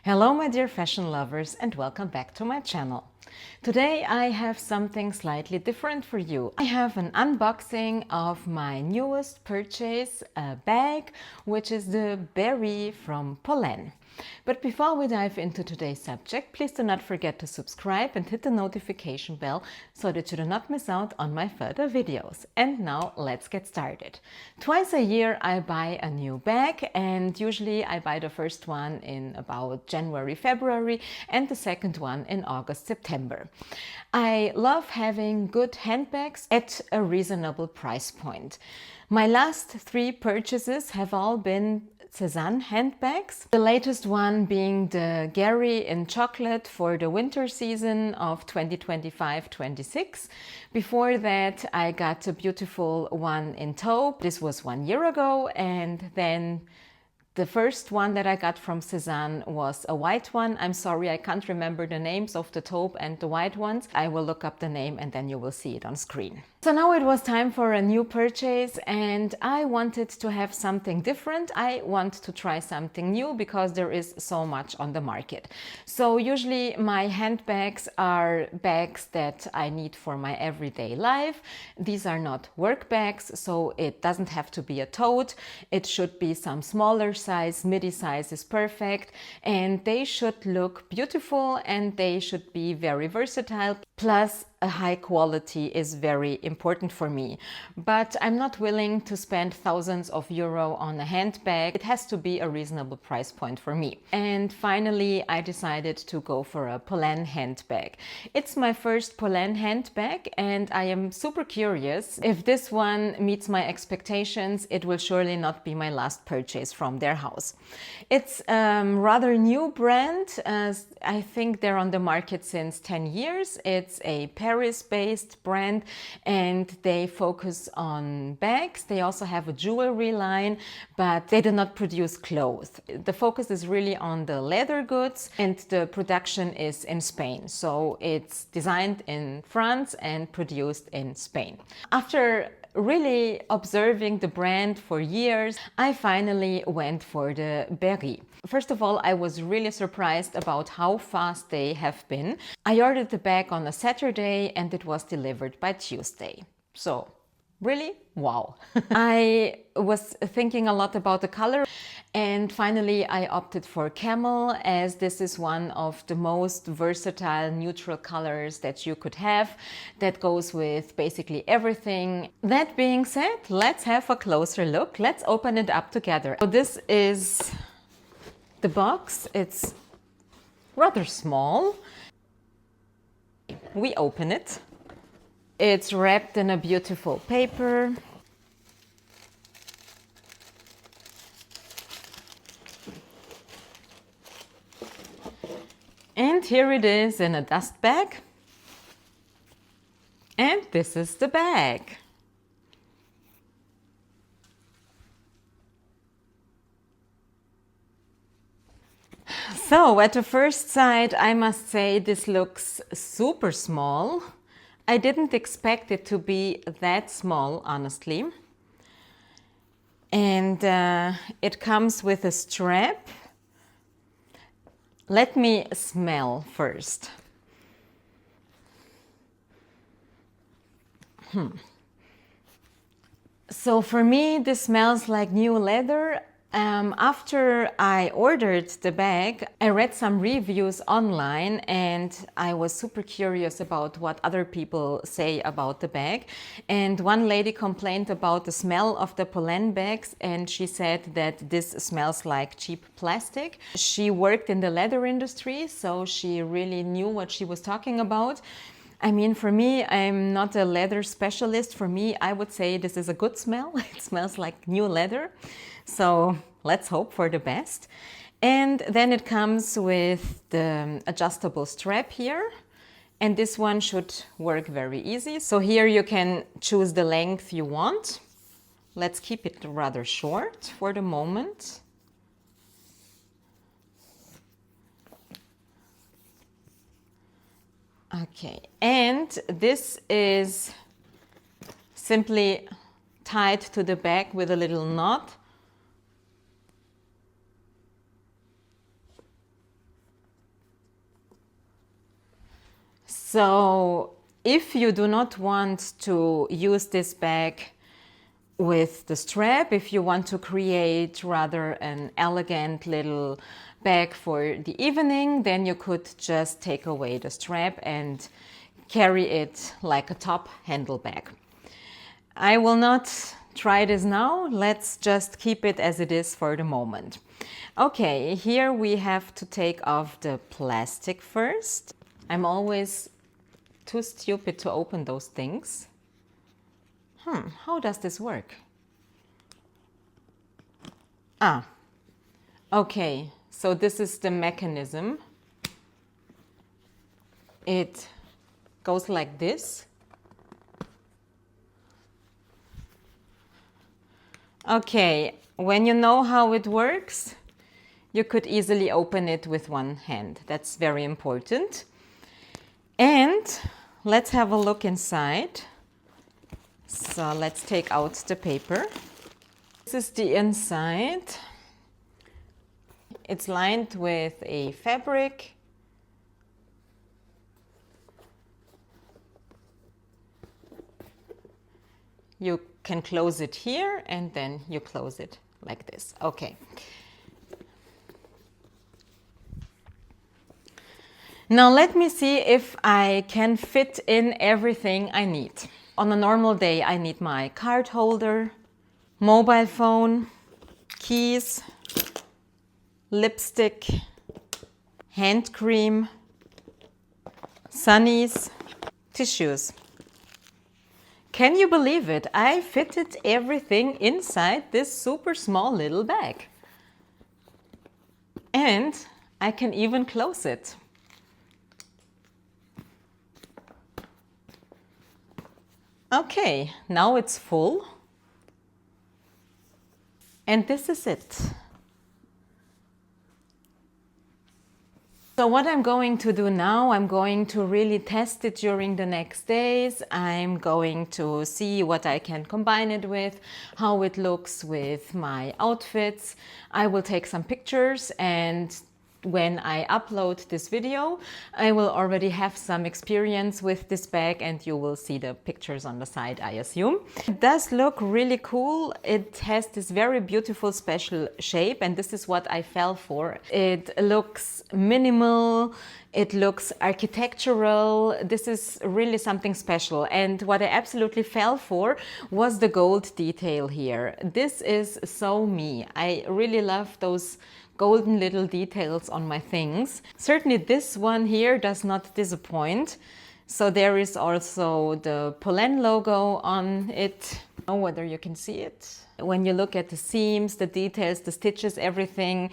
Hello my dear fashion lovers and welcome back to my channel. Today I have something slightly different for you. I have an unboxing of my newest purchase, a bag, which is the Béri from Polène. But before we dive into today's subject, please do not forget to subscribe and hit the notification bell so that you do not miss out on my further videos. And now let's get started. Twice a year I buy a new bag, and usually I buy the first one in about January, February and the second one in August, September. I love having good handbags at a reasonable price point. My last three purchases have all been Cézanne handbags. The latest one being the Gary in chocolate for the winter season of 2025-26. Before that I got a beautiful one in taupe. This was 1 year ago, and then the first one that I got from Cézanne was a white one. I'm sorry, I can't remember the names of the taupe and the white ones. I will look up the name and then you will see it on screen. So now it was time for a new purchase, and I wanted to have something different. I want to try something new because there is so much on the market. So usually my handbags are bags that I need for my everyday life. These are not work bags, so it doesn't have to be a tote. It should be some smaller size, midi size is perfect, and they should look beautiful and they should be very versatile. Plus, a high quality is very important for me, but I'm not willing to spend thousands of euro on a handbag. It has to be a reasonable price point for me. And finally, I decided to go for a Polène handbag. It's my first Polène handbag, and I am super curious. If this one meets my expectations, it will surely not be my last purchase from their house. It's a rather new brand. I think they're on the market since 10 years. It's a Paris-based brand and they focus on bags. They also have a jewelry line, but they do not produce clothes. The focus is really on the leather goods, and the production is in Spain. So it's designed in France and produced in Spain. After really observing the brand for years, I finally went for the Béri. First of all, I was really surprised about how fast they have been. I ordered the bag on a Saturday and it was delivered by Tuesday. So really, wow. I was thinking a lot about the color, and finally I opted for camel, as this is one of the most versatile neutral colors that you could have, that goes with basically everything. That being said, let's have a closer look. Let's open it up together. So this is the box. It's rather small. We open it. It's wrapped in a beautiful paper. And here it is in a dust bag. And this is the bag. So at the first sight, I must say this looks super small. I didn't expect it to be that small, honestly. And it comes with a strap. Let me smell first. So for me, this smells like new leather. After I ordered the bag, I read some reviews online and I was super curious about what other people say about the bag. And one lady complained about the smell of the Polène bags, and she said that this smells like cheap plastic. She worked in the leather industry, so she really knew what she was talking about. I mean, for me, I'm not a leather specialist. For me, I would say this is a good smell. It smells like new leather. So let's hope for the best. And then it comes with the adjustable strap here. And this one should work very easy. So here you can choose the length you want. Let's keep it rather short for the moment. Okay, and this is simply tied to the back with a little knot. So if you do not want to use this bag with the strap, if you want to create rather an elegant little bag for the evening, then you could just take away the strap and carry it like a top handle bag. I will not try this now. Let's just keep it as it is for the moment. Okay, here we have to take off the plastic first. I'm always too stupid to open those things. How does this work? Okay, so this is the mechanism. It goes like this. Okay, when you know how it works, you could easily open it with one hand. That's very important. And let's have a look inside. So let's take out the paper. This is the inside. It's lined with a fabric. You can close it here and then you close it like this. Okay. Now let me see if I can fit in everything I need. On a normal day, I need my card holder, mobile phone, keys, lipstick, hand cream, sunnies, tissues. Can you believe it? I fitted everything inside this super small little bag. And I can even close it. Okay, now it's full. And this is it. So what I'm going to do now, I'm going to really test it during the next days. I'm going to see what I can combine it with, how it looks with my outfits. I will take some pictures, and when I upload this video, I will already have some experience with this bag, and you will see the pictures on the side, I assume. It does look really cool. It has this very beautiful special shape, and this is what I fell for. It looks minimal, it looks architectural. This is really something special, and what I absolutely fell for was the gold detail here. This is so me. I really love those golden little details on my things. Certainly this one here does not disappoint. So there is also the Polène logo on it. I don't know whether you can see it. When you look at the seams, the details, the stitches, everything,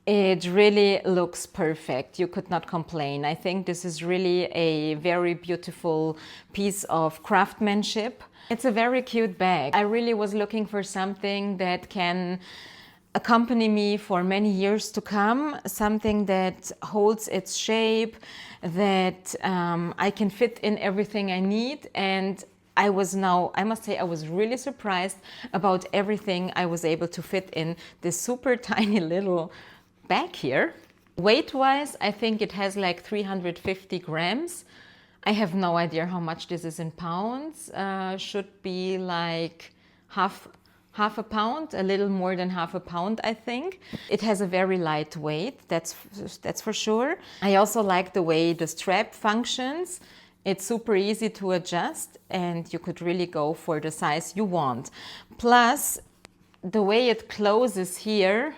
it really looks perfect. You could not complain. I think this is really a very beautiful piece of craftsmanship. It's a very cute bag. I really was looking for something that can accompany me for many years to come, something that holds its shape, that I can fit in everything I need. And I must say, I was really surprised about everything I was able to fit in this super tiny little bag here. Weight-wise, I think it has like 350 grams. I have no idea how much this is in pounds. Should be like half a pound, a little more than half a pound, I think. It has a very light weight, that's for sure. I also like the way the strap functions. It's super easy to adjust, and you could really go for the size you want. Plus, the way it closes here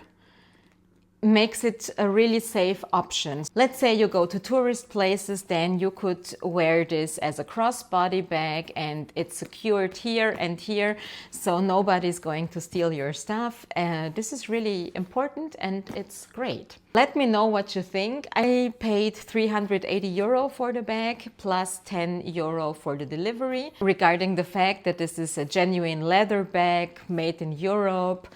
makes it a really safe option. Let's say you go to tourist places, then you could wear this as a crossbody bag, and it's secured here and here, so nobody's going to steal your stuff. This is really important, and it's great. Let me know what you think. I paid 380 euro for the bag plus 10 euro for the delivery. Regarding the fact that this is a genuine leather bag made in Europe,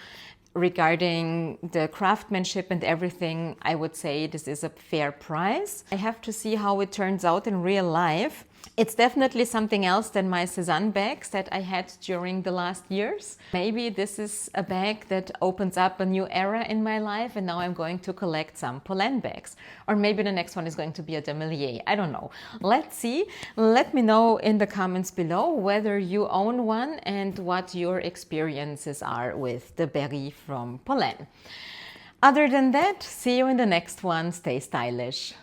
regarding the craftsmanship and everything, I would say this is a fair price. I have to see how it turns out in real life. It's definitely something else than my Cézanne bags that I had during the last years. Maybe this is a bag that opens up a new era in my life, and now I'm going to collect some Polène bags. Or maybe the next one is going to be a Demelier. I don't know. Let's see. Let me know in the comments below whether you own one and what your experiences are with the Béri from Polène. Other than that, see you in the next one. Stay stylish.